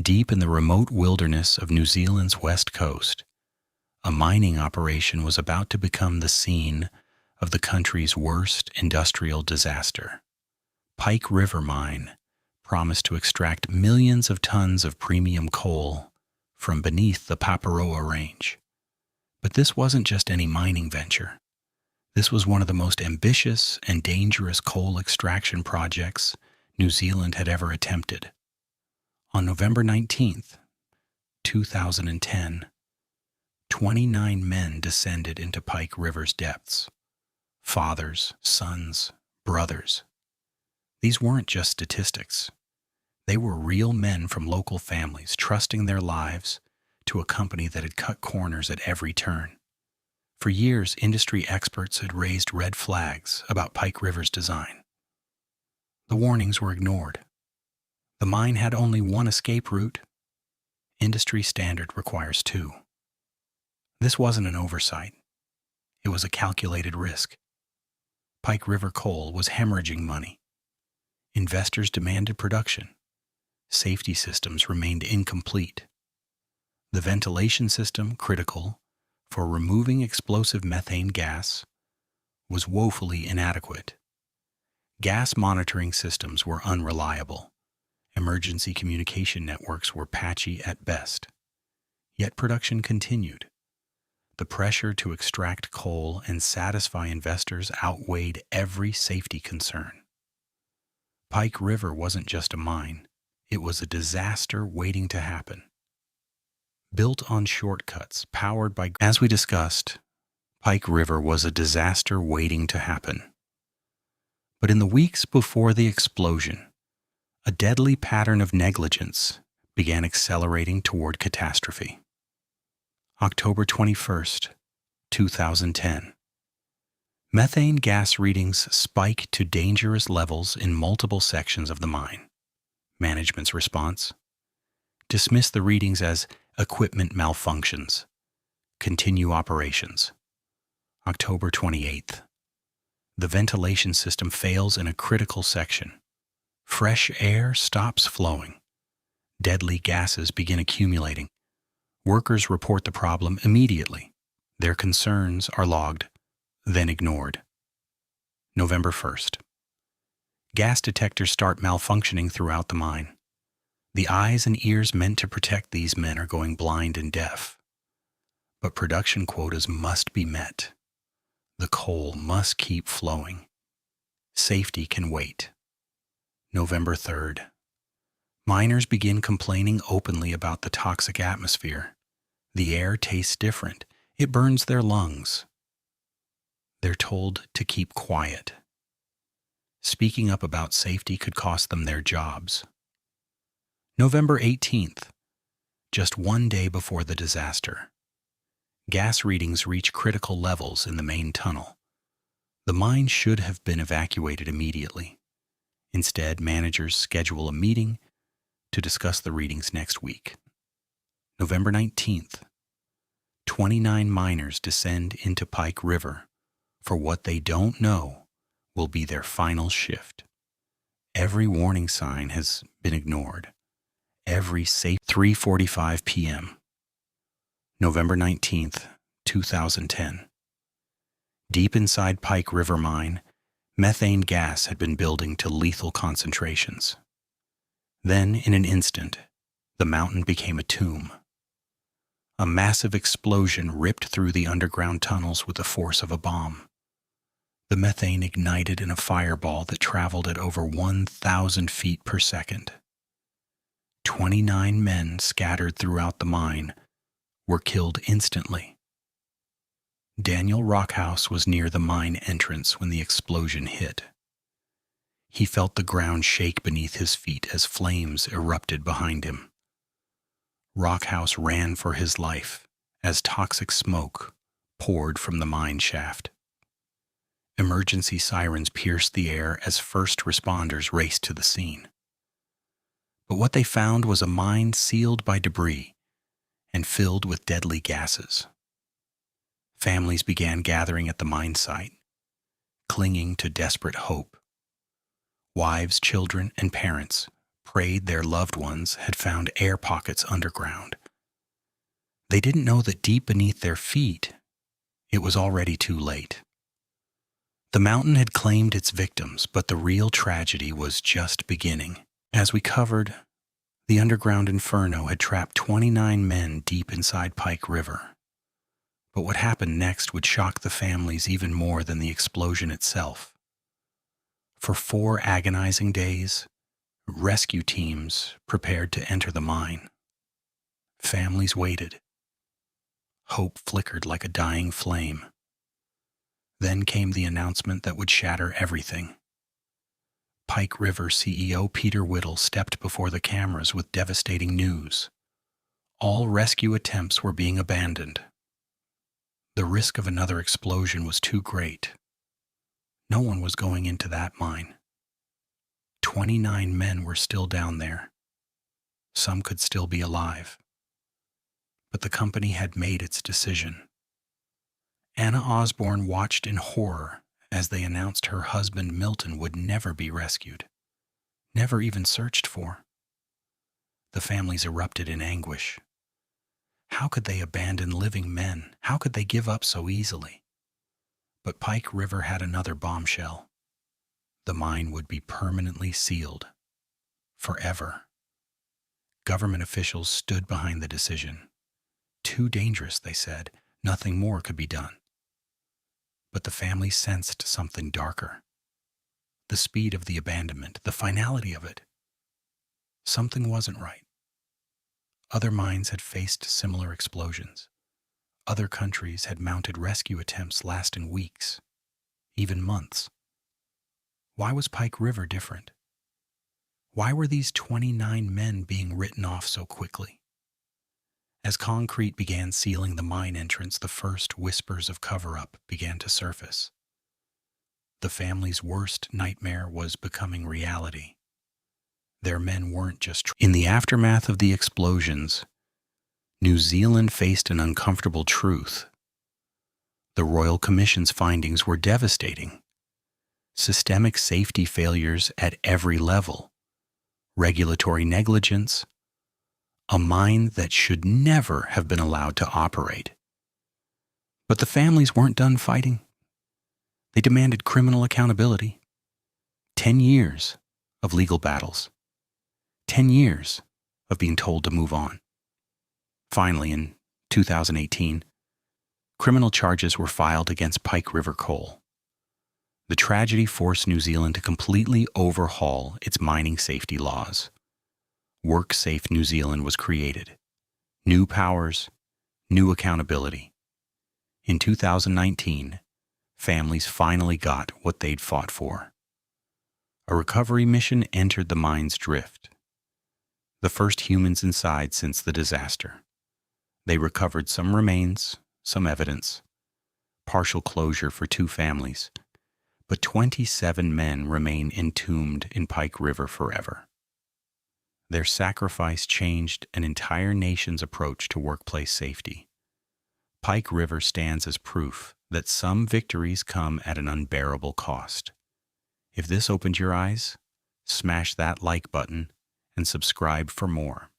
Deep in the remote wilderness of New Zealand's west coast, a mining operation was about to become the scene of the country's worst industrial disaster. Pike River Mine promised to extract millions of tons of premium coal from beneath the Paparoa Range. But this wasn't just any mining venture. This was one of the most ambitious and dangerous coal extraction projects New Zealand had ever attempted. On November 19th, 2010, 29 men descended into Pike River's depths. Fathers, sons, brothers. These weren't just statistics. They were real men from local families trusting their lives to a company that had cut corners at every turn. For years, industry experts had raised red flags about Pike River's design. The warnings were ignored. The mine had only one escape route. Industry standard requires two. This wasn't an oversight. It was a calculated risk. Pike River coal was hemorrhaging money. Investors demanded production. Safety systems remained incomplete. The ventilation system, critical for removing explosive methane gas, was woefully inadequate. Gas monitoring systems were unreliable. Emergency communication networks were patchy at best. Yet production continued. The pressure to extract coal and satisfy investors outweighed every safety concern. Pike River wasn't just a mine. It was a disaster waiting to happen. Built on shortcuts, powered by... As we discussed, Pike River was a disaster waiting to happen. But in the weeks before the explosion, a deadly pattern of negligence began accelerating toward catastrophe. October 21st, 2010. Methane gas readings spiked to dangerous levels in multiple sections of the mine. Management's response? Dismiss the readings as equipment malfunctions. Continue operations. October 28th. The ventilation system fails in a critical section. Fresh air stops flowing. Deadly gases begin accumulating. Workers report the problem immediately. Their concerns are logged, then ignored. November 1st. Gas detectors start malfunctioning throughout the mine. The eyes and ears meant to protect these men are going blind and deaf. But production quotas must be met. The coal must keep flowing. Safety can wait. November 3rd. Miners begin complaining openly about the toxic atmosphere. The air tastes different. It burns their lungs. They're told to keep quiet. Speaking up about safety could cost them their jobs. November 18th, just one day before the disaster. Gas readings reach critical levels in the main tunnel. The mine should have been evacuated immediately. Instead, managers schedule a meeting to discuss the readings next week. November 19th, 29 miners descend into Pike River for what they don't know will be their final shift. Every warning sign has been ignored. Every safe 3:45 p.m. November 19th, 2010. Deep inside Pike River Mine, methane gas had been building to lethal concentrations. Then, in an instant, the mountain became a tomb. A massive explosion ripped through the underground tunnels with the force of a bomb. The methane ignited in a fireball that traveled at over 1,000 feet per second. 29 men scattered throughout the mine were killed instantly. Daniel Rockhouse was near the mine entrance when the explosion hit. He felt the ground shake beneath his feet as flames erupted behind him. Rockhouse ran for his life as toxic smoke poured from the mine shaft. Emergency sirens pierced the air as first responders raced to the scene. But what they found was a mine sealed by debris and filled with deadly gases. Families began gathering at the mine site, clinging to desperate hope. Wives, children, and parents prayed their loved ones had found air pockets underground. They didn't know that deep beneath their feet, it was already too late. The mountain had claimed its victims, but the real tragedy was just beginning. As we covered, the underground inferno had trapped 29 men deep inside Pike River. But what happened next would shock the families even more than the explosion itself. For 4 agonizing days, rescue teams prepared to enter the mine. Families waited. Hope flickered like a dying flame. Then came the announcement that would shatter everything. Pike River CEO Peter Whittle stepped before the cameras with devastating news. All rescue attempts were being abandoned. The risk of another explosion was too great. No one was going into that mine. 29 men were still down there. Some could still be alive. But the company had made its decision. Anna Osborne watched in horror as they announced her husband Milton would never be rescued, never even searched for. The families erupted in anguish. How could they abandon living men? How could they give up so easily? But Pike River had another bombshell. The mine would be permanently sealed. Forever. Government officials stood behind the decision. Too dangerous, they said. Nothing more could be done. But the family sensed something darker. The speed of the abandonment, the finality of it. Something wasn't right. Other mines had faced similar explosions. Other countries had mounted rescue attempts lasting weeks, even months. Why was Pike River different? Why were these 29 men being written off so quickly? As concrete began sealing the mine entrance, the first whispers of cover-up began to surface. The family's worst nightmare was becoming reality. Their men weren't just... In the aftermath of the explosions, New Zealand faced an uncomfortable truth. The Royal Commission's findings were devastating. Systemic safety failures at every level, regulatory negligence, a mine that should never have been allowed to operate. But the families weren't done fighting. They demanded criminal accountability. 10 years of legal battles. 10 years of being told to move on. Finally, in 2018, criminal charges were filed against Pike River Coal. The tragedy forced New Zealand to completely overhaul its mining safety laws. WorkSafe New Zealand was created. New powers, new accountability. In 2019, families finally got what they'd fought for. A recovery mission entered the mine's drift. The first humans inside since the disaster. They recovered some remains, some evidence, partial closure for 2 families, but 27 men remain entombed in Pike River forever. Their sacrifice changed an entire nation's approach to workplace safety. Pike River stands as proof that some victories come at an unbearable cost. If this opened your eyes, smash that like button and subscribe for more.